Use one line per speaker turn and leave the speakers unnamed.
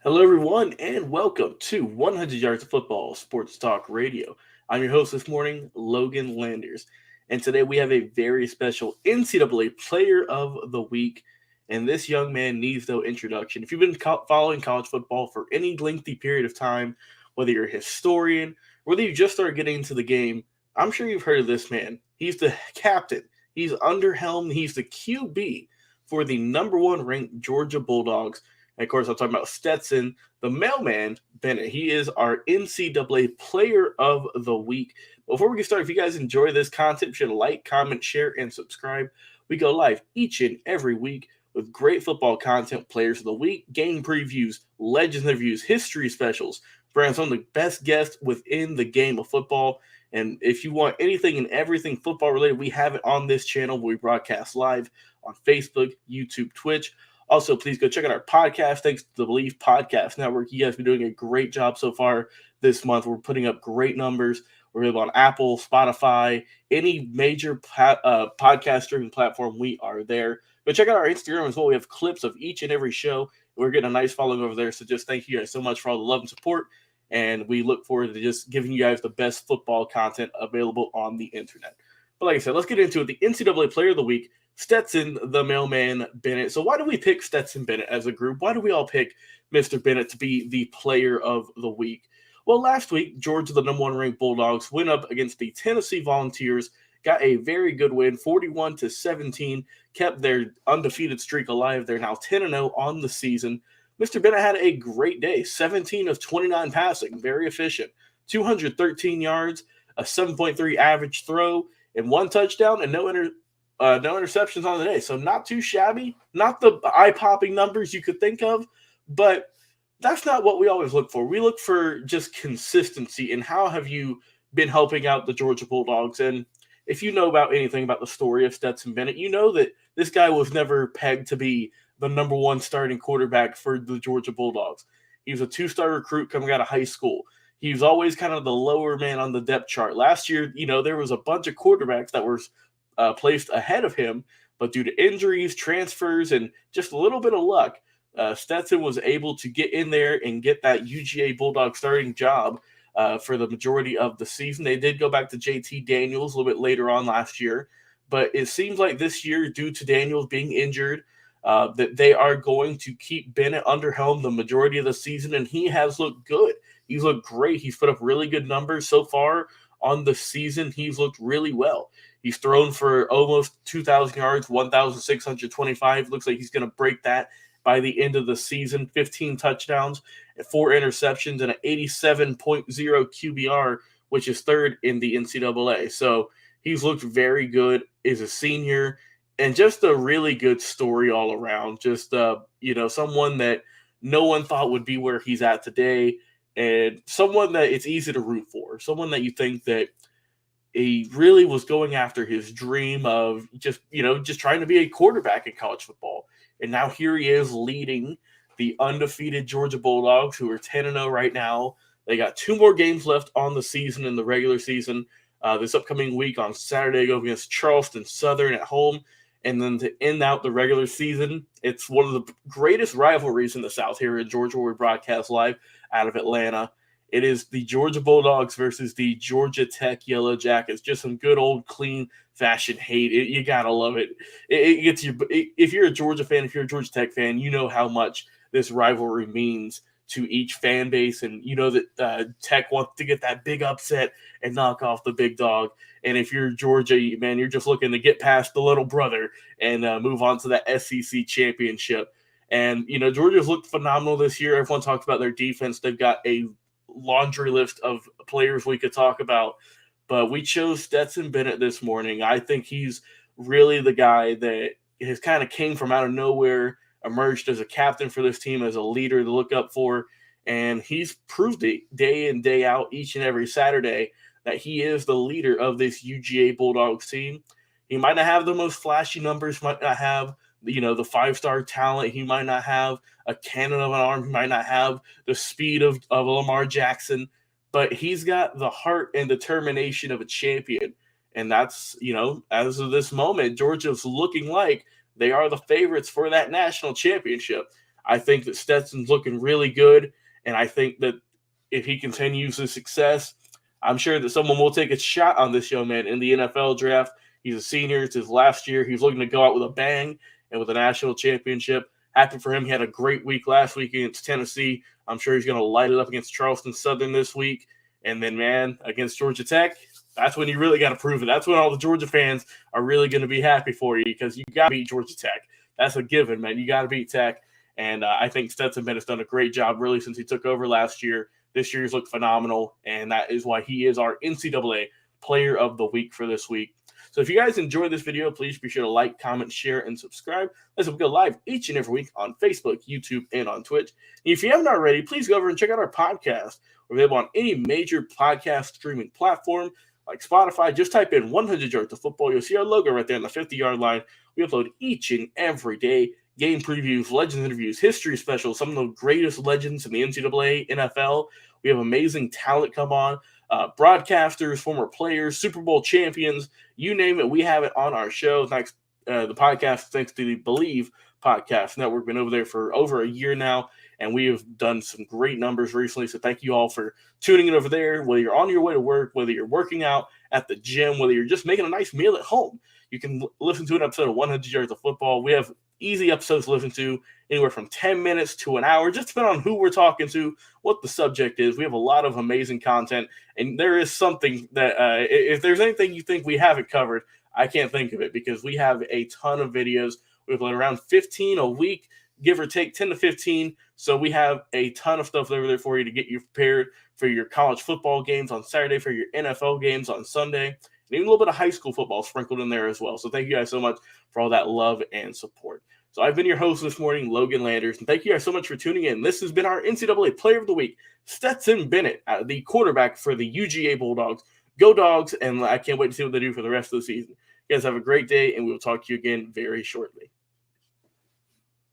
Hello, everyone, and welcome to 100 Yards of Football Sports Talk Radio. I'm your host this morning, Logan Landers, and today we have a very special NCAA Player of the Week. And this young man needs no introduction. If you've been following college football for any lengthy period of time, whether you're a historian, whether you just started getting into the game, I'm sure you've heard of this man. He's the captain, he's under helm, he's the QB for the number one ranked Georgia Bulldogs. And of course, I'm talking about Stetson, the mailman, Bennett. He is our NCAA Player of the Week. Before we get started, if you guys enjoy this content, be sure to like, comment, share, and subscribe. We go live each and every week with great football content, Players of the Week, game previews, legends interviews, history specials, bringing some of the best guests within the game of football. And if you want anything and everything football related, we have it on this channel where we broadcast live on Facebook, YouTube, Twitch. Also, please go check out our podcast. Thanks to the Believe Podcast Network. You guys have been doing a great job so far this month. We're putting up great numbers. We're able on Apple, Spotify, any major podcast streaming platform. We are there. Go check out our Instagram as well. We have clips of each and every show. We're getting a nice following over there. So just thank you guys so much for all the love and support. And we look forward to just giving you guys the best football content available on the internet. But like I said, let's get into it. The NCAA Player of the Week, Stetson, the mailman, Bennett. So why do we pick Stetson Bennett as a group? Why do we all pick Mr. Bennett to be the Player of the Week? Well, last week, Georgia, the number one ranked Bulldogs, went up against the Tennessee Volunteers, got a very good win, 41-17, kept their undefeated streak alive. They're now 10-0 on the season. Mr. Bennett had a great day, 17 of 29 passing, very efficient, 213 yards, a 7.3 average throw, and one touchdown and no interceptions on the day. So not too shabby, not the eye-popping numbers you could think of, but that's not what we always look for. We look for just consistency and how have you been helping out the Georgia Bulldogs. And if you know about anything about the story of Stetson Bennett, you know that this guy was never pegged to be the number one starting quarterback for the Georgia Bulldogs. He was a two-star recruit coming out of high school. He was always kind of the lower man on the depth chart. Last year, there was a bunch of quarterbacks that were placed ahead of him, but due to injuries, transfers, and just a little bit of luck, Stetson was able to get in there and get that UGA Bulldog starting job for the majority of the season. They did go back to JT Daniels a little bit later on last year, but it seems like this year, due to Daniels being injured, that they are going to keep Bennett under helm the majority of the season, and he has looked good. He's looked great. He's put up really good numbers so far on the season. He's looked really well. He's thrown for almost 2,000 yards, 1,625. Looks like he's going to break that by the end of the season. 15 touchdowns, 4 interceptions, and an 87.0 QBR, which is third in the NCAA. So he's looked very good as a senior, and just a really good story all around. Just, someone that no one thought would be where he's at today, and someone that it's easy to root for, someone that you think that he really was going after his dream of just trying to be a quarterback in college football. And now here he is leading the undefeated Georgia Bulldogs, who are 10-0 right now. They got 2 more games left on the season in the regular season. This upcoming week on Saturday, go against Charleston Southern at home. And then to end out the regular season, it's one of the greatest rivalries in the South here in Georgia, where we broadcast live out of Atlanta. It is the Georgia Bulldogs versus the Georgia Tech Yellow Jackets. Just some good old clean fashion hate. You gotta love it. It gets you. If you're a Georgia fan, if you're a Georgia Tech fan, you know how much this rivalry means to each fan base, and you know that Tech wants to get that big upset and knock off the big dog. And if you're Georgia, man, you're just looking to get past the little brother and move on to that SEC championship. And Georgia's looked phenomenal this year. Everyone talks about their defense. They've got a laundry list of players we could talk about, but we chose Stetson Bennett this morning. I think he's really the guy that has kind of came from out of nowhere, emerged as a captain for this team, as a leader to look up for, and he's proved it day in, day out, each and every Saturday, that he is the leader of this UGA Bulldogs team. He might not have the most flashy numbers, might not have the 5-star talent, he might not have a cannon of an arm, he might not have the speed of Lamar Jackson, but he's got the heart and determination of a champion. And that's, as of this moment, Georgia's looking like they are the favorites for that national championship. I think that Stetson's looking really good, and I think that if he continues his success, I'm sure that someone will take a shot on this young man in the NFL draft. He's a senior. It's his last year. He's looking to go out with a bang and with a national championship. Happy for him. He had a great week last week against Tennessee. I'm sure he's going to light it up against Charleston Southern this week. And then, man, against Georgia Tech, that's when you really got to prove it. That's when all the Georgia fans are really going to be happy for you, because you got to beat Georgia Tech. That's a given, man. You got to beat Tech. And I think Stetson Bennett's done a great job, really, since he took over last year. This year's looked phenomenal, and that is why he is our NCAA Player of the Week for this week. So if you guys enjoyed this video, please be sure to like, comment, share, and subscribe. As we go live each and every week on Facebook, YouTube, and on Twitch. And if you haven't already, please go over and check out our podcast. We're available on any major podcast streaming platform like Spotify. Just type in 100 yards of football. You'll see our logo right there on the 50-yard line. We upload each and every day game previews, legends interviews, history specials, some of the greatest legends in the NCAA, NFL. We have amazing talent come on, broadcasters, former players, Super Bowl champions, you name it, we have it on our show. Thanks, the podcast, thanks to the Believe Podcast Network. Been over there for over a year now, and we have done some great numbers recently. So thank you all for tuning in over there, whether you're on your way to work, whether you're working out at the gym, whether you're just making a nice meal at home. You can listen to an episode of 100 Yards of Football. We have easy episodes to listen to, anywhere from 10 minutes to an hour, just depending on who we're talking to, what the subject is. We have a lot of amazing content, and there is something that if there's anything you think we haven't covered, I can't think of it, because we have a ton of videos. We have around 15 a week, give or take 10 to 15. So we have a ton of stuff over there for you to get you prepared for your college football games on Saturday, for your NFL games on Sunday, and even a little bit of high school football sprinkled in there as well. So thank you guys so much for all that love and support. So I've been your host this morning, Logan Landers, and thank you guys so much for tuning in. This has been our NCAA Player of the Week, Stetson Bennett, the quarterback for the UGA Bulldogs. Go Dogs, and I can't wait to see what they do for the rest of the season. You guys have a great day, and we'll talk to you again very shortly.